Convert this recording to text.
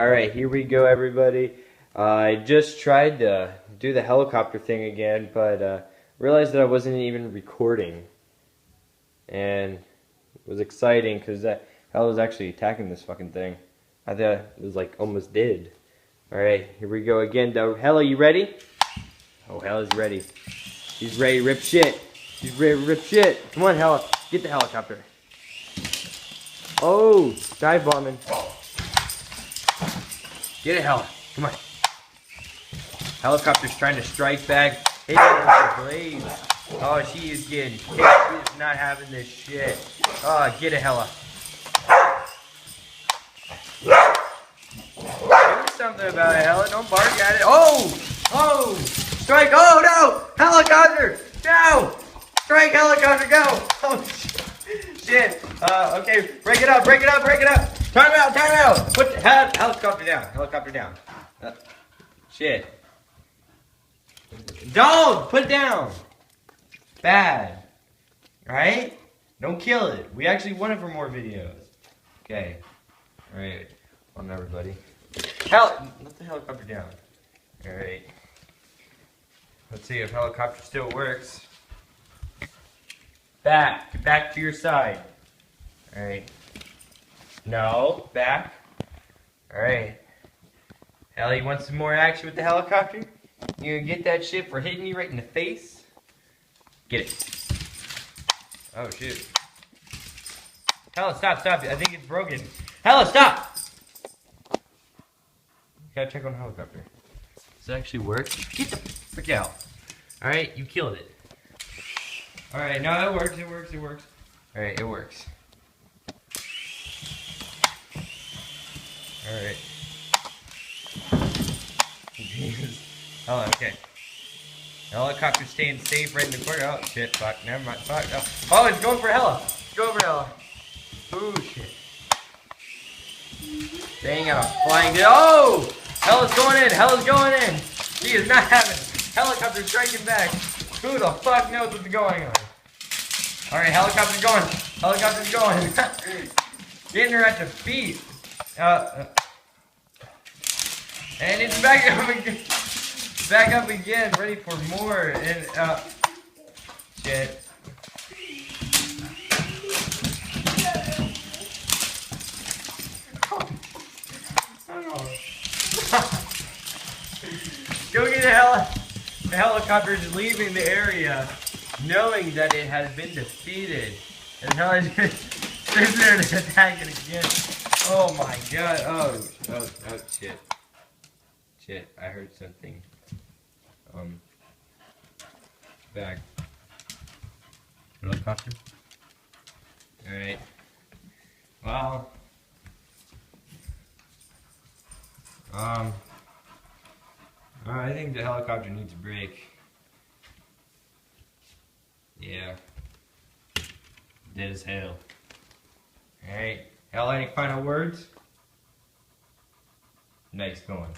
Alright, here we go, everybody. I just tried to do the helicopter thing again, but realized that I wasn't even recording. And it was exciting because that hell was actually attacking this fucking thing. I thought it was like almost dead. Alright, here we go again though. Hella, you ready? Oh, Hella's ready. She's ready to rip shit. She's ready to rip shit. Come on, Hella. Get the helicopter. Oh, dive bombing. Get it, Hella. Come on. Helicopter's trying to strike back. Hit it with the blade. Oh, she is getting kicked. She is not having this shit. Oh, get it, Hella. Do something about it, Hella. Don't bark at it. Oh! Oh! Strike! Oh, no! Helicopter! No! Strike, helicopter, go! Oh, shit. Okay, break it up, break it up, break it up! Time out, time out! Put the helicopter down, helicopter down. Shit. Don't! Put it down! Bad. Alright? Don't kill it. We actually want it for more videos. Okay. Alright. On everybody. Let the helicopter down. Alright. Let's see if helicopter still works. Back. Get back to your side. Alright. No. Back. Alright. Ellie, you want some more action with the helicopter? You gonna get that shit for hitting you right in the face? Get it. Oh, shoot. Hella, stop, stop. I think it's broken. Hella, stop! Gotta check on the helicopter. Does it actually work? Get the frick out. Alright, you killed it. Alright, no, it works, it works, it works. Alright, it works. Alright. Jesus. Oh, okay. The helicopter's staying safe right in the corner. Oh, shit, fuck, never mind, fuck. Oh, it's going for Hella. It's going for Hella. Oh, shit. Dang, I'm flying. Oh! Hella's going in, Hella's going in. She is not having it. Helicopter striking back. Who the fuck knows what's going on? Alright, helicopter's going. Helicopter's going. Getting her at the feet. And it's back up again. Back up again, ready for more. And, shit. Go get the helicopter is leaving the area, knowing that it has been defeated. And the helicopter sits there to attack it again. Oh my god. Oh, shit. Shit, I heard something. Back. Helicopter. Alright. Well. I think the helicopter needs a break. Yeah. Dead as hell. Alright. Hell, any final words? Nice going.